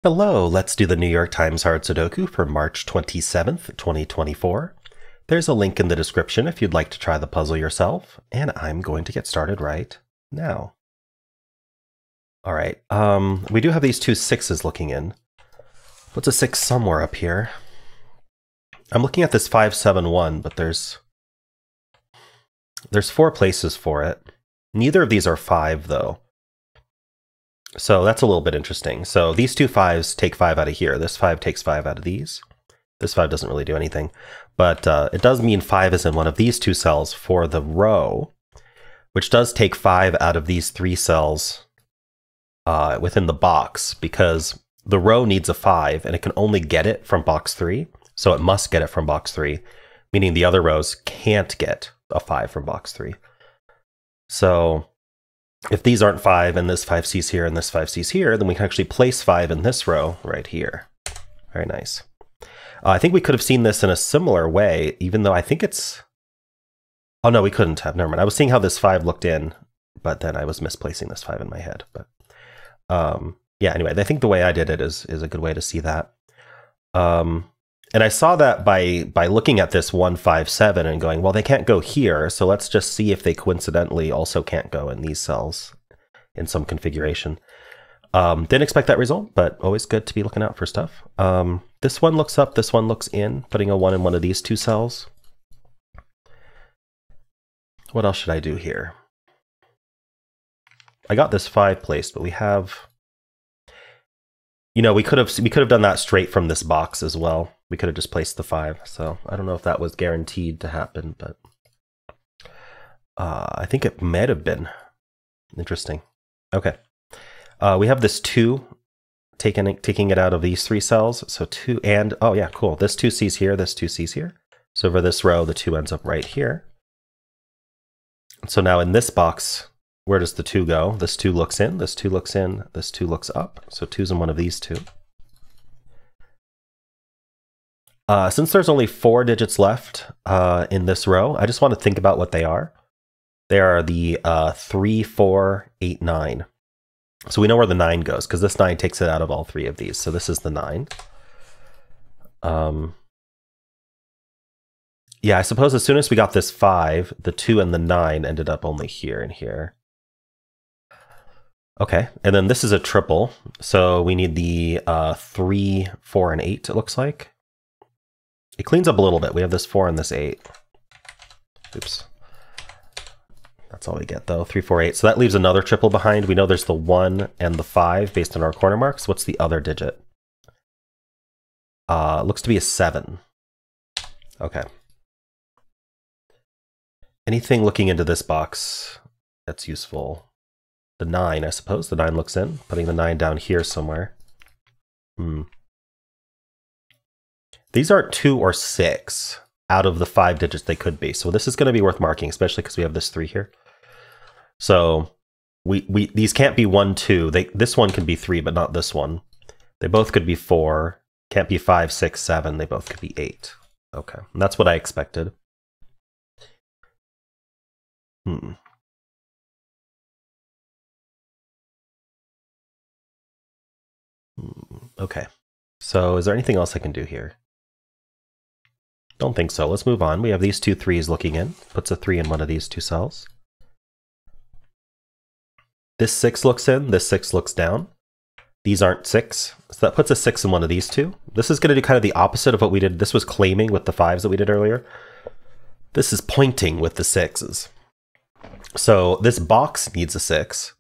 Hello, let's do the New York Times Hard Sudoku for March 27th, 2024. There's a link in the description if you'd like to try the puzzle yourself, and I'm going to get started right now. All right, we do have these two sixes looking in. What's a six somewhere up here? I'm looking at this 571, but there's 4 places for it. Neither of these are 5, though. So that's a little bit interesting. So these two 5s take 5 out of here. This 5 takes 5 out of these. This 5 doesn't really do anything. But it does mean 5 is in one of these 2 cells for the row, which does take 5 out of these 3 cells within the box, because the row needs a 5, and it can only get it from box 3. So it must get it from box 3, meaning the other rows can't get a 5 from box 3. So if these aren't 5 and this 5C's here and this 5C's here, then we can actually place 5 in this row right here. Very nice. I think we could have seen this in a similar way, even though I think it's... Oh no, we couldn't have. Never mind. I was seeing how this 5 looked in, but then I was misplacing this 5 in my head. But yeah, anyway, I think the way I did it is a good way to see that. And I saw that by looking at this 157 and going, well, they can't go here, so let's just see if they coincidentally also can't go in these cells in some configuration. Didn't expect that result, but always good to be looking out for stuff. This one looks up, this one looks in, putting a 1 in one of these 2 cells. What else should I do here? I got this 5 placed, but we have... You know, we could have done that straight from this box as well. We could have just placed the 5. So I don't know if that was guaranteed to happen, but I think it might have been. Interesting. Okay. We have this 2 taking it out of these 3 cells. So 2 and, oh yeah, cool. This 2C's here, this 2C's here. So over this row, the 2 ends up right here. So now in this box, where does the 2 go? This 2 looks in, this 2 looks in, this 2 looks up. So 2's in one of these 2. Since there's only 4 digits left in this row, I just want to think about what they are. They are the 3, 4, 8, 9. So we know where the 9 goes, because this 9 takes it out of all 3 of these. So this is the 9. Yeah, I suppose as soon as we got this 5, the 2 and the 9 ended up only here and here. Okay, and then this is a triple, so we need the 3, 4, and 8, it looks like. It cleans up a little bit. We have this 4 and this 8. Oops. That's all we get, though. 3, 4, 8. So that leaves another triple behind. We know there's the 1 and the 5 based on our corner marks. What's the other digit? Looks to be a 7. Okay. Anything looking into this box that's useful? The 9, I suppose. The 9 looks in. Putting the 9 down here somewhere. These aren't 2 or 6 out of the 5 digits they could be. So this is going to be worth marking, especially because we have this 3 here. So these can't be 1, 2. This one could be 3, but not this one. They both could be 4. Can't be 5, 6, 7. They both could be 8. Okay, and that's what I expected. Okay, so is there anything else I can do here? Don't think so. Let's move on. We have these 2 3s looking in. Puts a 3 in one of these 2 cells. This 6 looks in. This 6 looks down. These aren't 6. So that puts a 6 in one of these 2. This is going to do kind of the opposite of what we did. This was claiming with the 5s that we did earlier. This is pointing with the 6s. So this box needs a 6.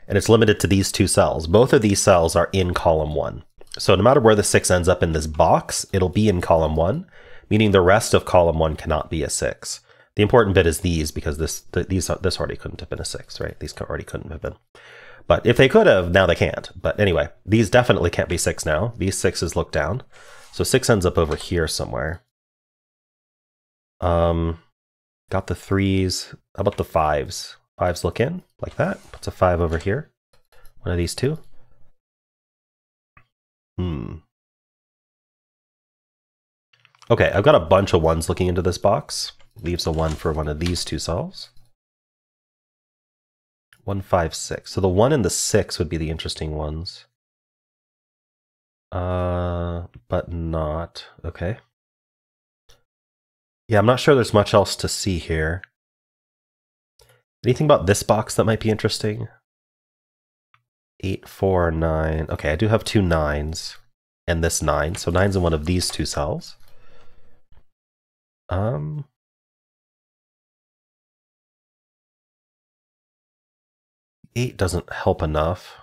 And it's limited to these 2 cells. Both of these cells are in column 1. So no matter where the 6 ends up in this box, it'll be in column 1, meaning the rest of column 1 cannot be a 6. The important bit is these, because this already couldn't have been a 6, right? These already couldn't have been. But if they could have, now they can't. But anyway, these definitely can't be 6 now. These 6s look down. So 6 ends up over here somewhere. Got the 3s. How about the 5s? 5s look in, like that. Puts a 5 over here. One of these 2. Okay, I've got a bunch of 1s looking into this box. Leaves a 1 for one of these 2 cells. 1, 5, 6. So the 1 and the 6 would be the interesting ones. But not. Okay. Yeah, I'm not sure there's much else to see here. Anything about this box that might be interesting? 8, 4, 9. Okay, I do have 2 9s and this 9. So 9's in one of these 2 cells. 8 doesn't help enough.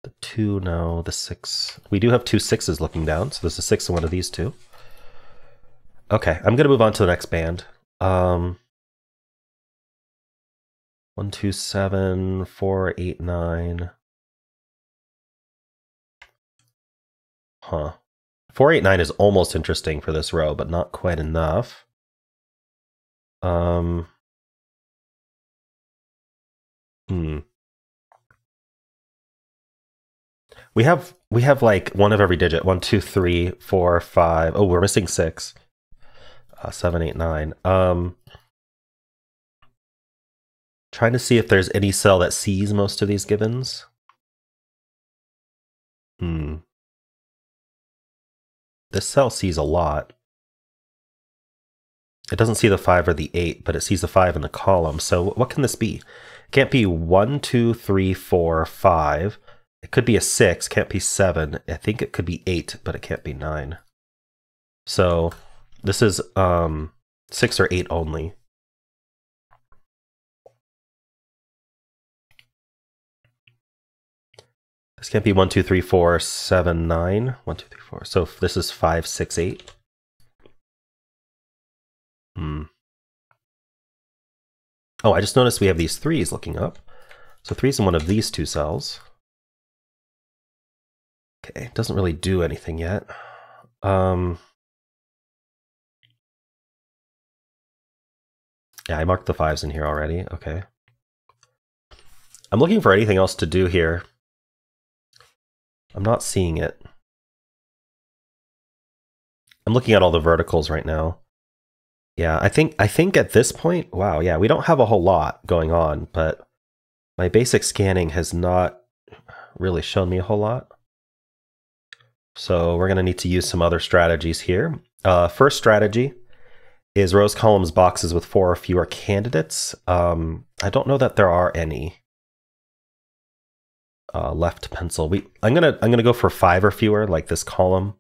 The 2, no. The 6. We do have 2 6s looking down, so there's a 6 in one of these 2. Okay, I'm going to move on to the next band. 1, 2, 7, 4, 8, 9. Huh. 4, 8, 9 is almost interesting for this row, but not quite enough. We have like one of every digit. 1, 2, 3, 4, 5. Oh, we're missing 6. 7, 8, 9. Trying to see if there's any cell that sees most of these givens. This cell sees a lot. It doesn't see the 5 or the 8, but it sees the 5 in the column. So what can this be? It can't be 1, 2, 3, 4, 5. It could be a 6, can't be 7. I think it could be 8, but it can't be 9. So this is 6 or 8 only. This can't be 1, 2, 3, 4, 7, 9. 1, 2, 3, 4. So this is 5, 6, 8. Oh, I just noticed we have these 3s looking up. So 3's in one of these 2 cells. Okay, it doesn't really do anything yet. Yeah, I marked the 5s in here already. Okay. I'm looking for anything else to do here. I'm not seeing it. I'm looking at all the verticals right now. Yeah, I think at this point, wow, yeah, we don't have a whole lot going on, but my basic scanning has not really shown me a whole lot. So we're going to need to use some other strategies here. First strategy is rows, columns, boxes with 4 or fewer candidates. I don't know that there are any. Left pencil. I'm gonna go for 5 or fewer, like this column.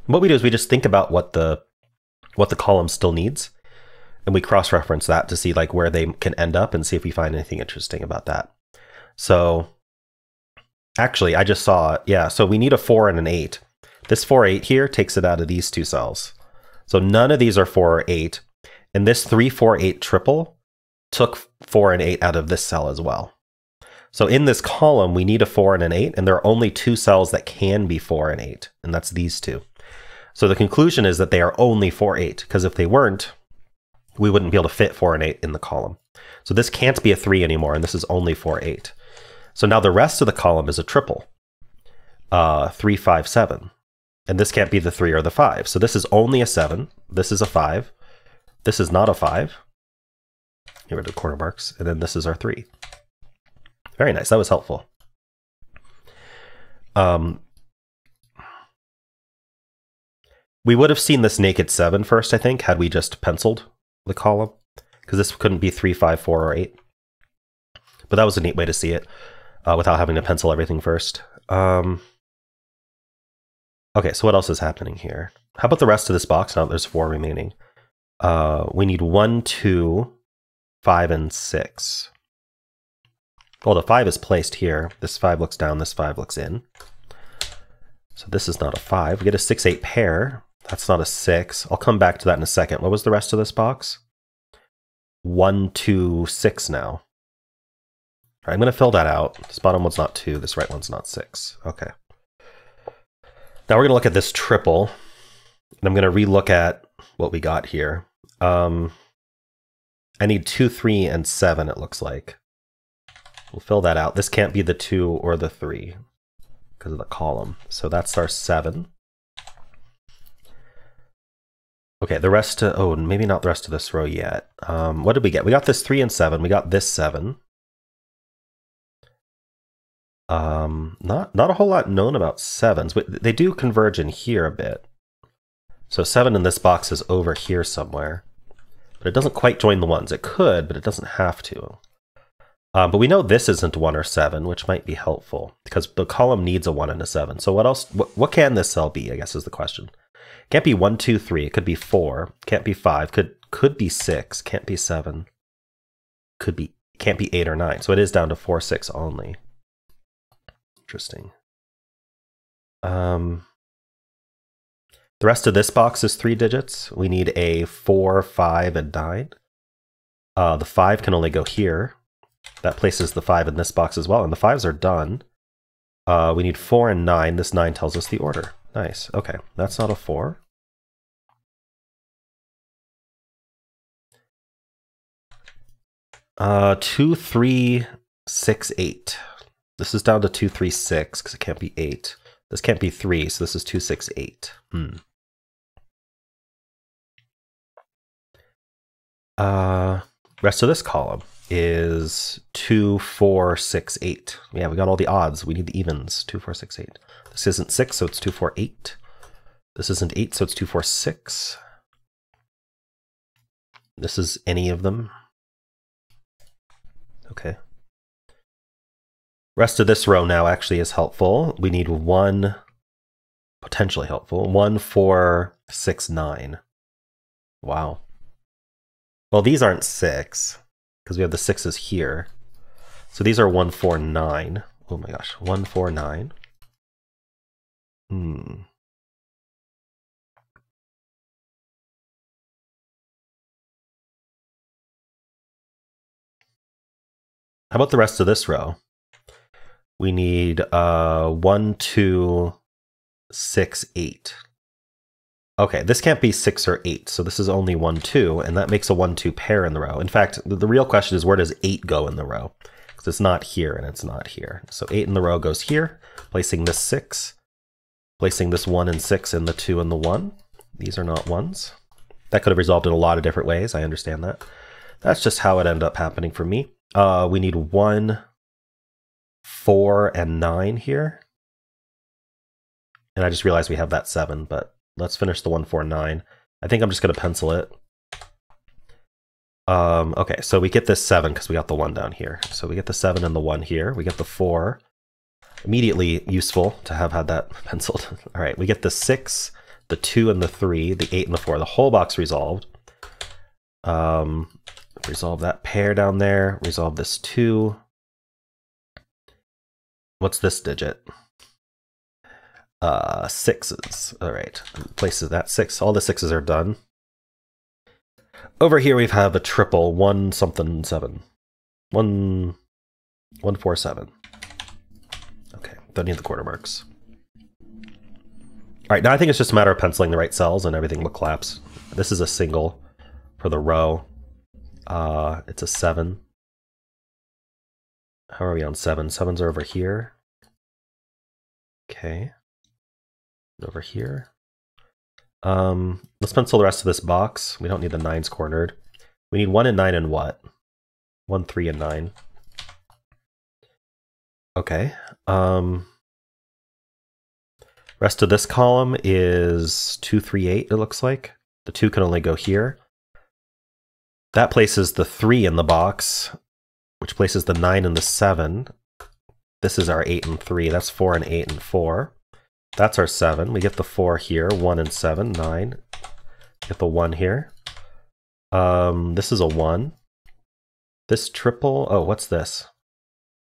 What we do is we just think about what the column still needs, and we cross-reference that to see like where they can end up and see if we find anything interesting about that. So actually, I just saw it. Yeah, so we need a 4 and an 8. This 4, 8 here takes it out of these 2 cells. So none of these are 4 or 8, and this 3, 4, 8 triple took 4 and 8 out of this cell as well. So in this column, we need a 4 and an 8, and there are only 2 cells that can be 4 and 8, and that's these 2. So the conclusion is that they are only 4, 8, because if they weren't, we wouldn't be able to fit 4 and 8 in the column. So this can't be a 3 anymore, and this is only 4, 8. So now the rest of the column is a triple, 3, 5, 7. And this can't be the 3 or the 5. So this is only a 7. This is a 5. This is not a 5. Get rid of the corner marks. And then this is our 3. Very nice. That was helpful. We would have seen this naked 7 first, I think, had we just penciled the column, because this couldn't be 3, 5, 4, or 8. But that was a neat way to see it without having to pencil everything first. Okay, so what else is happening here? How about the rest of this box? Now there's 4 remaining. We need 1, 2, 5, and 6. Well, the 5 is placed here. This 5 looks down, this 5 looks in. So this is not a 5. We get a 6, 8 pair. That's not a 6. I'll come back to that in a second. What was the rest of this box? 1, 2, 6 now. All right, I'm going to fill that out. This bottom one's not 2. This right one's not 6. Okay. Now we're going to look at this triple. And I'm going to re-look at what we got here. I need 2, 3, and 7, it looks like. We'll fill that out. This can't be the 2 or the 3 because of the column. So that's our 7. Okay, the rest, oh, maybe not the rest of this row yet. What did we get? We got this 3 and 7. We got this 7. Not a whole lot known about 7s, but they do converge in here a bit. So 7 in this box is over here somewhere. But it doesn't quite join the 1s. It could, but it doesn't have to. But we know this isn't 1 or 7, which might be helpful, because the column needs a 1 and a 7. So what else? What can this cell be, I guess, is the question. It can't be 1, 2, 3. It could be 4. Can't be 5. Could be 6. Can't be 7. Can't be 8 or 9. So it is down to 4, 6 only. Interesting. The rest of this box is 3 digits. We need a 4, 5, and 9. The 5 can only go here. That places the 5 in this box as well, and the 5s are done. We need 4 and 9. This 9 tells us the order. Nice. Okay, that's not a 4. Two, 3, 6, 8. This is down to 2, 3, 6 because it can't be 8. This can't be 3, so this is 2, 6, 8. Rest of this column is 2, 4, 6, 8. Yeah, we got all the odds. We need the evens. 2, 4, 6, 8. This isn't 6, so it's 2, 4, 8. This isn't 8, so it's 2, 4, 6. This is any of them. Okay. Rest of this row now actually is helpful. We need 1, potentially helpful, 1, 4, 6, 9. Wow. Well, these aren't 6, because we have the 6s here. So these are 1, 4, 9. Oh my gosh, 1, 4, 9. How about the rest of this row? We need 1, 2, 6, 8. Okay, this can't be 6 or 8, so this is only 1, 2, and that makes a 1, 2 pair in the row. In fact, the real question is, where does 8 go in the row? Because it's not here and it's not here. So 8 in the row goes here, placing this 6, placing this 1 and 6 in the 2 and the 1. These are not 1s. That could have resolved in a lot of different ways, I understand that. That's just how it ended up happening for me. We need 1, 4, and 9 here. And I just realized we have that 7, but let's finish the 1, 4, 9. I think I'm just going to pencil it. Okay, so we get this 7 because we got the 1 down here. So we get the 7 and the 1 here. We get the 4. Immediately useful to have had that penciled. All right, we get the 6, the 2 and the 3, the 8 and the 4. The whole box resolved. Resolve that pair down there. Resolve this 2. What's this digit? 6s. All right, places that 6. All the 6s are done. Over here we have a triple 1 something 7. 1 4 7. Okay, don't need the quarter marks. All right, now I think it's just a matter of penciling the right cells and everything will collapse. This is a single for the row. It's a 7. How are we on 7? 7s are over here. Okay. Over here. Let's pencil the rest of this box. We don't need the 9s cornered. We need 1 and 9 and what? 1, 3, and 9. Okay. Rest of this column is 2, 3, 8, it looks like. The 2 can only go here. That places the 3 in the box, which places the 9 and the 7. This is our 8 and 3. That's 4 and 8 and 4. That's our 7. We get the 4 here, 1 and 7, 9. Get the 1 here. This is a 1. This triple, oh, what's this?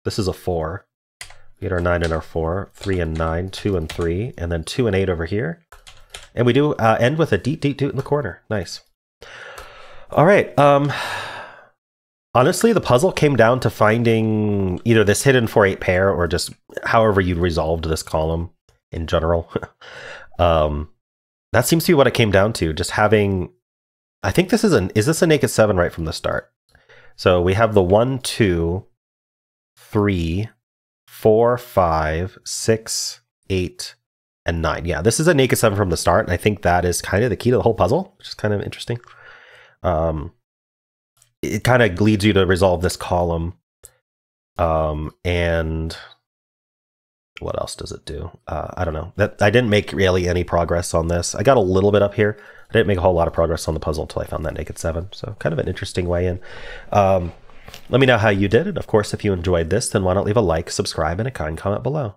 This is a 4. We get our 9 and our 4, 3 and 9, 2 and 3, and then 2 and 8 over here. And we do end with a deet deet doot in the corner. Nice. All right. Honestly, the puzzle came down to finding either this hidden 4-8 pair or just however you resolved this column in general. That seems to be what it came down to. Just having, I think this is this a naked 7 right from the start? So we have the 1, 2, 3, 4, 5, 6, 8, and 9. Yeah, this is a naked 7 from the start, and I think that is kind of the key to the whole puzzle, which is kind of interesting. It kind of leads you to resolve this column, and What else does it do? I don't know. I didn't make really any progress on this. I got a little bit up here. I didn't make a whole lot of progress on the puzzle until I found that naked 7. So kind of an interesting way in. Let me know how you did. And of course, if you enjoyed this, then why not leave a like, subscribe, and a kind comment below.